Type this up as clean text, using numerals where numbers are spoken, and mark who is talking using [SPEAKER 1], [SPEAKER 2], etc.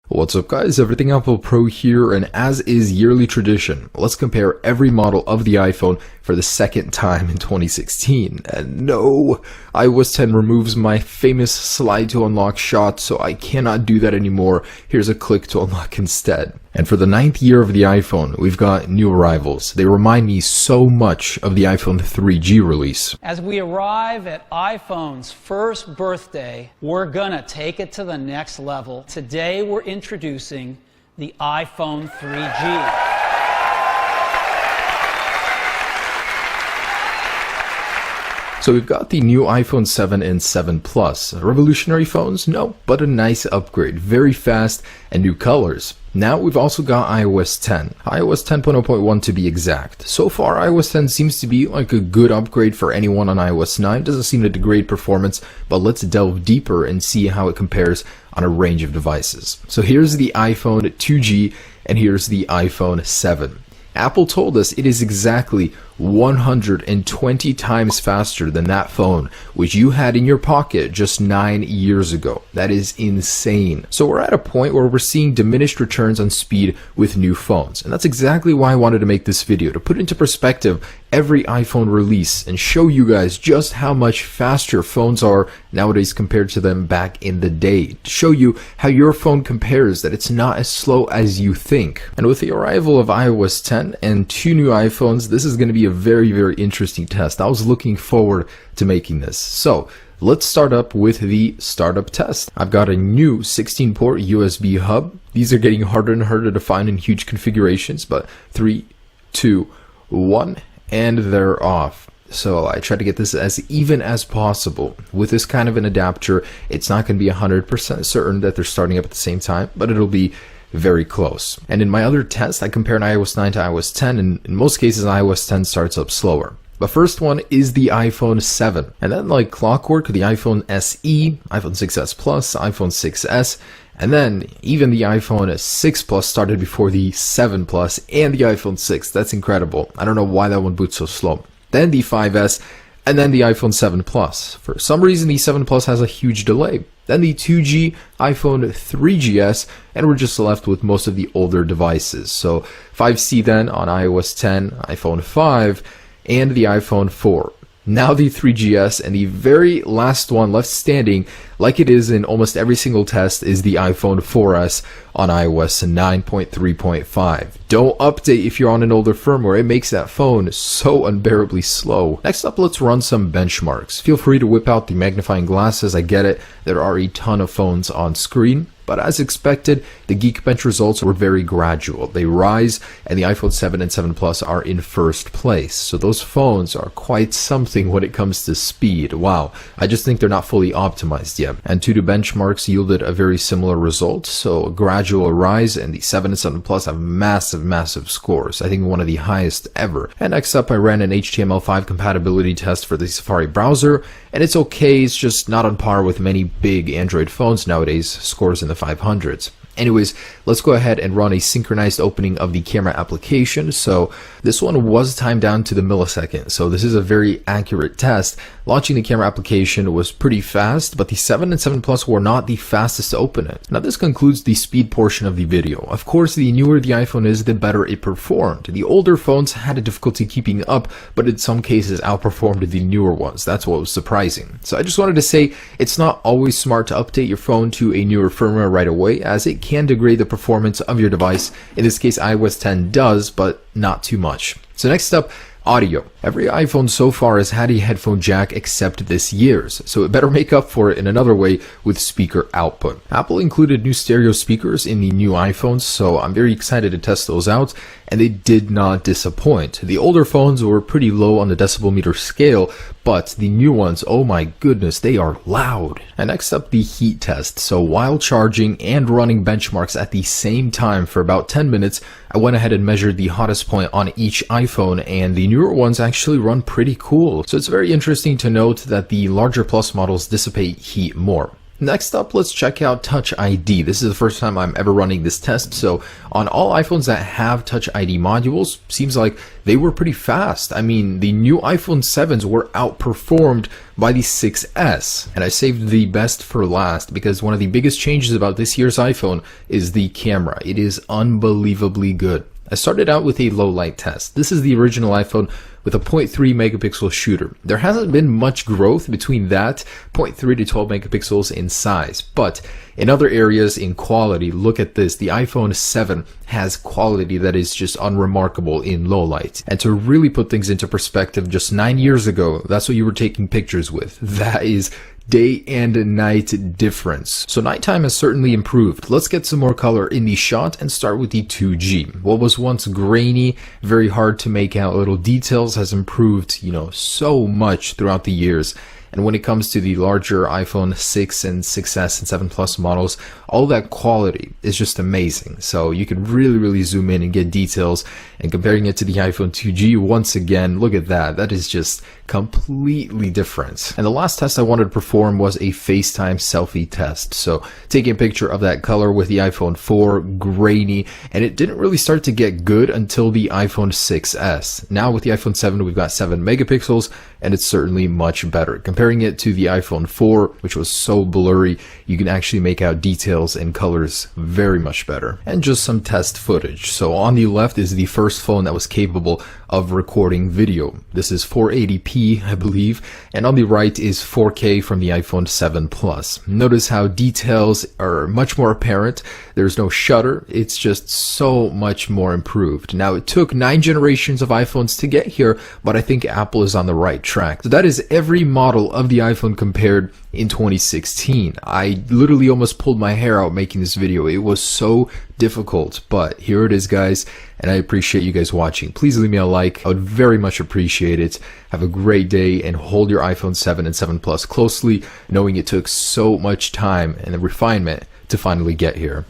[SPEAKER 1] What's up guys, Everything Apple Pro here, and as is yearly tradition, let's compare every model of the iPhone for the second time in 2016. And no, iOS 10 removes my famous slide to unlock shot, so I cannot do that anymore. Here's a click to unlock instead. And for the 9th year of the iPhone, we've got new arrivals. They remind me so much of the iPhone 3G release.
[SPEAKER 2] As we arrive at iPhone's first birthday, we're gonna take it to the next level. Today we're introducing the iPhone 3G.
[SPEAKER 1] So we've got the new iPhone 7 and 7 Plus. Revolutionary phones? No, but a nice upgrade. Very fast and new colors. Now we've also got iOS 10. iOS 10.0.1 to be exact. So far iOS 10 seems to be like a good upgrade for anyone on iOS 9. Doesn't seem to degrade performance, but let's delve deeper and see how it compares on a range of devices. So here's the iPhone 2G and here's the iPhone 7. Apple told us it is exactly 120 times faster than that phone which you had in your pocket just 9 years ago. That is insane. So we're at a point where we're seeing diminished returns on speed with new phones. And that's exactly why I wanted to make this video, to put into perspective every iPhone release and show you guys just how much faster phones are nowadays compared to them back in the day. To show you how your phone compares, that it's not as slow as you think. And with the arrival of iOS 10 and 2 new iPhones, this is going to be a very interesting test. I was looking forward to making this. So let's start up with the startup test. I've got a new 16-port USB hub. These are getting harder and harder to find in huge configurations, but 3, 2, 1, and they're off. So I try to get this as even as possible. With this kind of an adapter, it's not going to be 100% certain that they're starting up at the same time, but it'll be very close. And in my other test, I compared iOS 9 to iOS 10, and in most cases iOS 10 starts up slower. The first one is the iPhone 7, and then like clockwork, the iPhone SE, iPhone 6s Plus, iPhone 6s, and then even the iPhone 6 Plus started before the 7 Plus and the iPhone 6. That's incredible. I don't know why that one boots so slow. Then the 5s, and then the iPhone 7 Plus. For some reason the 7 Plus has a huge delay. Then the 2G, iPhone 3GS, and we're just left with most of the older devices. So 5C then on iOS 10, iPhone 5, and the iPhone 4. Now the 3GS, and the very last one left standing, like it is in almost every single test, is the iPhone 4S on iOS 9.3.5. Don't update if you're on an older firmware. It makes that phone so unbearably slow. Next up, let's run some benchmarks. Feel free to whip out the magnifying glasses. I get it. There are a ton of phones on screen. But as expected, the Geekbench results were very gradual. They rise, and the iPhone 7 and 7 Plus are in first place. So those phones are quite something when it comes to speed. Wow, I just think they're not fully optimized yet. And 2 benchmarks yielded a very similar result. So a gradual rise, and the 7 and 7 Plus have massive scores. I think one of the highest ever. And next up, I ran an HTML5 compatibility test for the Safari browser, and it's okay. It's just not on par with many big Android phones nowadays. Scores in the 500s. Anyways, let's go ahead and run a synchronized opening of the camera application. So this one was timed down to the millisecond. So this is a very accurate test. Launching the camera application was pretty fast, but the 7 and 7 Plus were not the fastest to open it. Now this concludes the speed portion of the video. Of course, the newer the iPhone is, the better it performed. The older phones had a difficulty keeping up, but in some cases outperformed the newer ones. That's what was surprising. So I just wanted to say it's not always smart to update your phone to a newer firmware right away, as it can degrade the performance of your device. In this case, iOS 10 does, but not too much. So next up, audio. Every iPhone so far has had a headphone jack except this year's, so it better make up for it in another way with speaker output. Apple included new stereo speakers in the new iPhones, so I'm very excited to test those out, and they did not disappoint. The older phones were pretty low on the decibel meter scale, but the new ones, oh my goodness, they are loud. And next up, the heat test. So while charging and running benchmarks at the same time for about 10 minutes, I went ahead and measured the hottest point on each iPhone, and the newer ones actually run pretty cool. So it's very interesting to note that the larger Plus models dissipate heat more. Next up, let's check out Touch ID. This is the first time I'm ever running this test, so on all iPhones that have Touch ID modules, seems like they were pretty fast. I mean, the new iPhone 7s were outperformed by the 6S, and I saved the best for last because one of the biggest changes about this year's iPhone is the camera. It is unbelievably good. I started out with a low light test. This is the original iPhone with a 0.3 megapixel shooter. There hasn't been much growth between that 0.3 to 12 megapixels in size, but in other areas in quality, look at this. The iPhone 7 has quality that is just unremarkable in low light. And to really put things into perspective, just 9 years ago, that's what you were taking pictures with. That is day and night difference. So nighttime has certainly improved. Let's get some more color in the shot and start with the 2G. What was once grainy, very hard to make out little details has improved, so much throughout the years. And when it comes to the larger iPhone 6 and 6S and 7 Plus models, all that quality is just amazing. So you can really zoom in and get details. And comparing it to the iPhone 2G, once again, look at that. That is just completely different. And the last test I wanted to perform was a FaceTime selfie test. So taking a picture of that color with the iPhone 4, grainy, and it didn't really start to get good until the iPhone 6S. Now with the iPhone 7, we've got 7 megapixels, and it's certainly much better. Comparing it to the iPhone 4, which was so blurry, you can actually make out details and colors very much better. And just some test footage. So on the left is the first phone that was capable of recording video. This is 480p, I believe, and on the right is 4K from the iPhone 7 Plus. Notice how details are much more apparent. There's no shutter. It's just so much more improved. Now, it took 9 generations of iPhones to get here, but I think Apple is on the right track. So that is every model of the iPhone compared in 2016. I literally almost pulled my hair out making this video. It was so difficult, but here it is, guys, and I appreciate you guys watching. Please leave me a like. I would very much appreciate it. Have a great day and hold your iPhone 7 and 7 Plus closely, knowing it took so much time and refinement to finally get here.